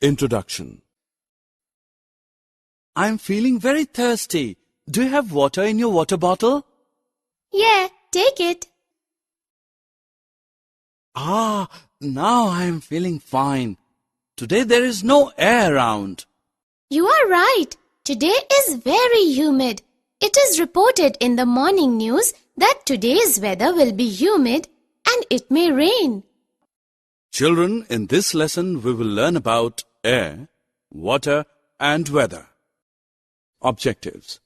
Introduction. I'm feeling very thirsty. Do you have water in your water bottle? Yeah, take it. Now I'm feeling fine. Today there is no air around. You are right. Today is very humid. It is reported in the morning news that today's weather will be humid and it may rain. Children, in this lesson we will learn about air, water and weather. Objectives.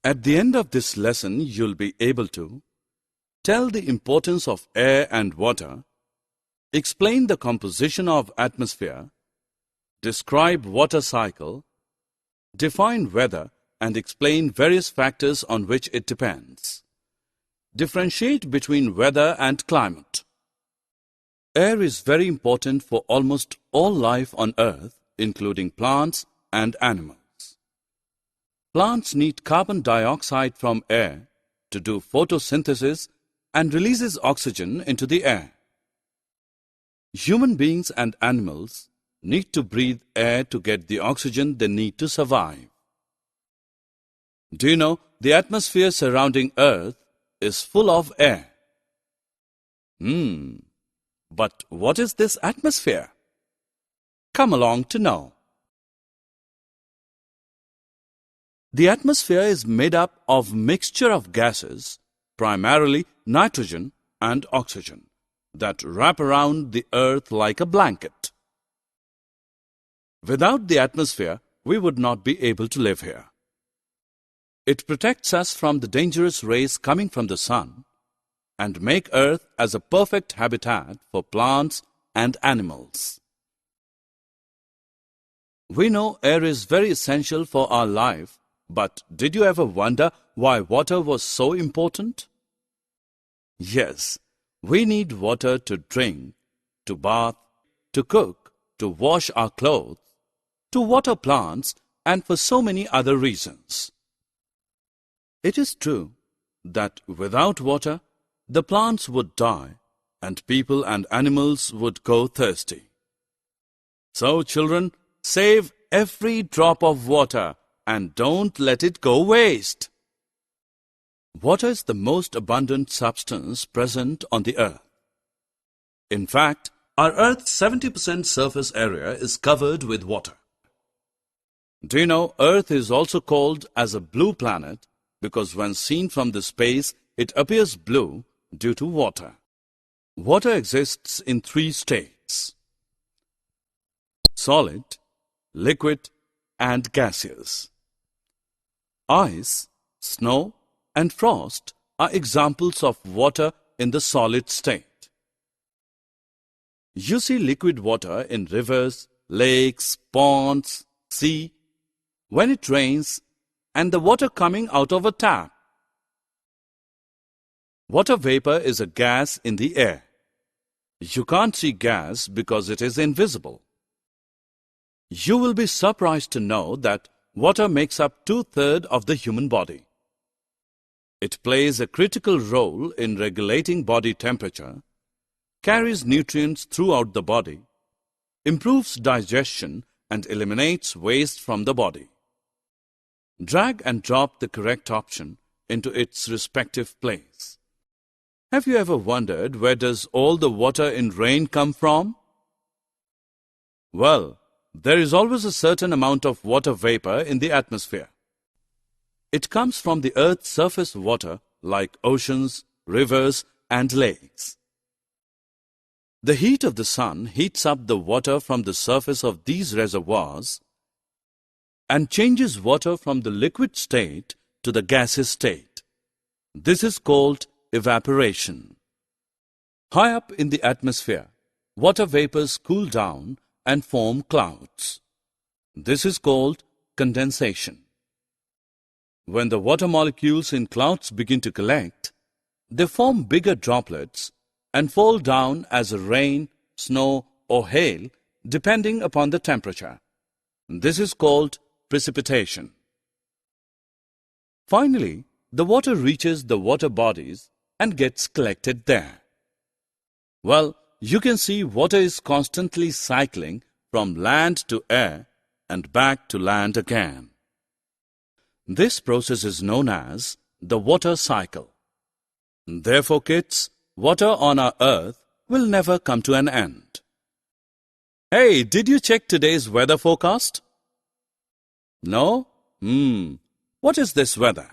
At the end of this lesson, you'll be able to tell the importance of air and water, explain the composition of atmosphere, describe water cycle, define weather and explain various factors on which it depends. Differentiate between weather and climate. Air is very important for almost all life on earth, including plants and animals. Plants need carbon dioxide from air to do photosynthesis and releases oxygen into the air. Human beings and animals need to breathe air to get the oxygen they need to survive. Do you know the atmosphere surrounding Earth is full of air? But what is this atmosphere? Come along to know. The atmosphere is made up of mixture of gases, primarily nitrogen and oxygen, that wrap around the Earth like a blanket. Without the atmosphere, we would not be able to live here. It protects us from the dangerous rays coming from the sun and make Earth as a perfect habitat for plants and animals. We know air is very essential for our life, but did you ever wonder why water was so important? Yes, we need water to drink, to bath, to cook, to wash our clothes, to water plants, and for so many other reasons. It is true that without water, the plants would die and people and animals would go thirsty. So, children, save every drop of water and don't let it go waste. Water is the most abundant substance present on the earth. In fact, our Earth's 70% surface area is covered with water. Do you know Earth is also called as a blue planet because when seen from the space, it appears blue due to water. Water exists in 3 states: solid, liquid, and gaseous. Ice, snow, and frost are examples of water in the solid state. You see liquid water in rivers, lakes, ponds, sea, when it rains, and the water coming out of a tap. Water vapor is a gas in the air. You can't see gas because it is invisible. You will be surprised to know that water makes up 2/3 of the human body. It plays a critical role in regulating body temperature, carries nutrients throughout the body, improves digestion, and eliminates waste from the body. Drag and drop the correct option into its respective place. Have you ever wondered where does all the water in rain come from? Well, there is always a certain amount of water vapor in the atmosphere. It comes from the Earth's surface water like oceans, rivers, and lakes. The heat of the sun heats up the water from the surface of these reservoirs and changes water from the liquid state to the gaseous state. This is called evaporation. High up in the atmosphere, water vapors cool down and form clouds. This is called condensation. When the water molecules in clouds begin to collect, they form bigger droplets and fall down as rain, snow, or hail, depending upon the temperature. This is called precipitation. Finally, the water reaches the water bodies and gets collected there. Well, You can see water is constantly cycling from land to air and back to land again. This process is known as the water cycle. Therefore, kids, water on our earth will never come to an end. Hey, did you check today's weather forecast? No? What is this weather?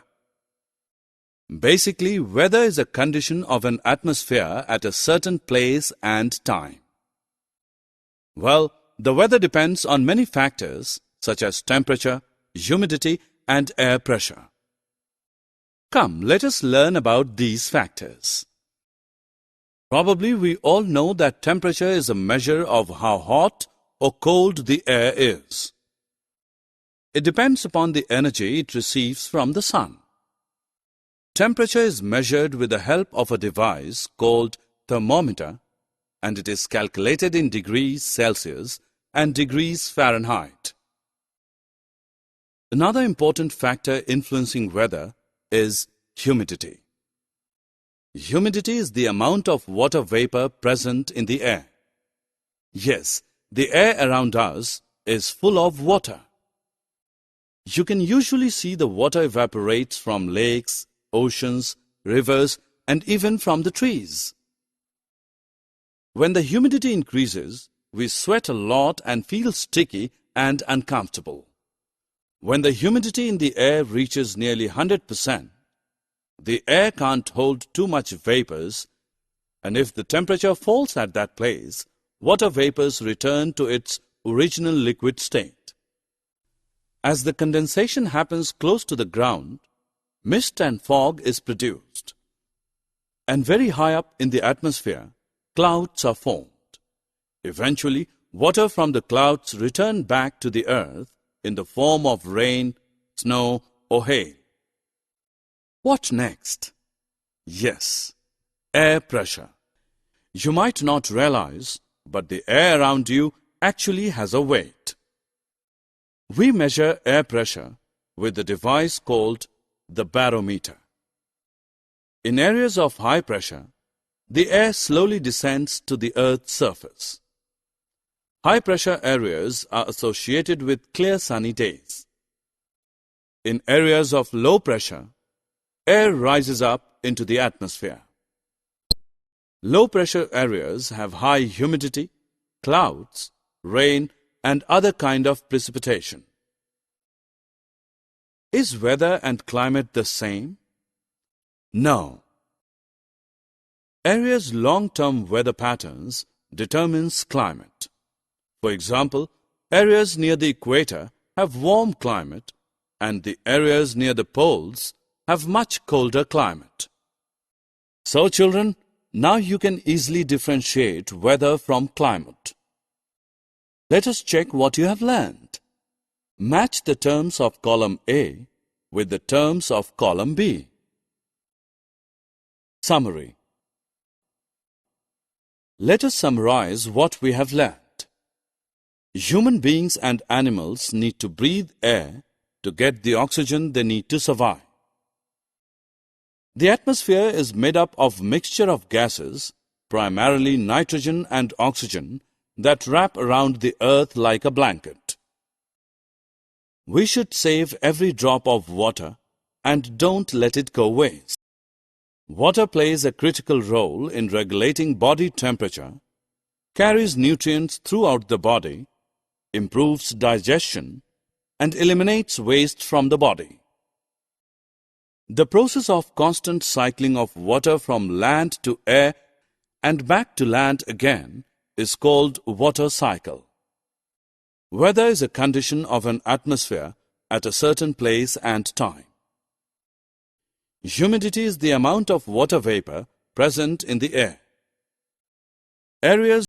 Basically, weather is a condition of an atmosphere at a certain place and time. Well, the weather depends on many factors such as temperature, humidity, and air pressure. Come, let us learn about these factors. Probably we all know that temperature is a measure of how hot or cold the air is. It depends upon the energy it receives from the sun. Temperature is measured with the help of a device called thermometer, and it is calculated in degrees Celsius and degrees Fahrenheit. Another important factor influencing weather is humidity. Humidity is the amount of water vapor present in the air. Yes, the air around us is full of water. You can usually see the water evaporates from lakes, oceans, rivers, and even from the trees. When the humidity increases, we sweat a lot and feel sticky and uncomfortable. When the humidity in the air reaches nearly 100%, the air can't hold too much vapors, and if the temperature falls at that place, water vapors return to its original liquid state. As the condensation happens close to the ground, mist and fog is produced. And very high up in the atmosphere, clouds are formed. Eventually, water from the clouds return back to the earth in the form of rain, snow, or hail. What next? Yes, air pressure. You might not realize, but the air around you actually has a weight. We measure air pressure with a device called the barometer. In areas of high pressure, the air slowly descends to the Earth's surface. High-pressure areas are associated with clear sunny days. In areas of low pressure, air rises up into the atmosphere. Low-pressure areas have high humidity, clouds, rain, and other kind of precipitation. Is weather and climate the same? No. Areas' long-term weather patterns determines climate. For example, areas near the equator have warm climate, and the areas near the poles have much colder climate. So, children, now you can easily differentiate weather from climate. Let us check what you have learned. Match the terms of column A with the terms of column B. Summary. Let us summarize what we have learned. Human beings and animals need to breathe air to get the oxygen they need to survive. The atmosphere is made up of a mixture of gases, primarily nitrogen and oxygen, that wrap around the earth like a blanket. We should save every drop of water and don't let it go waste. Water plays a critical role in regulating body temperature, carries nutrients throughout the body, improves digestion, and eliminates waste from the body. The process of constant cycling of water from land to air and back to land again is called water cycle. Weather is a condition of an atmosphere at a certain place and time. Humidity is the amount of water vapor present in the air. Areas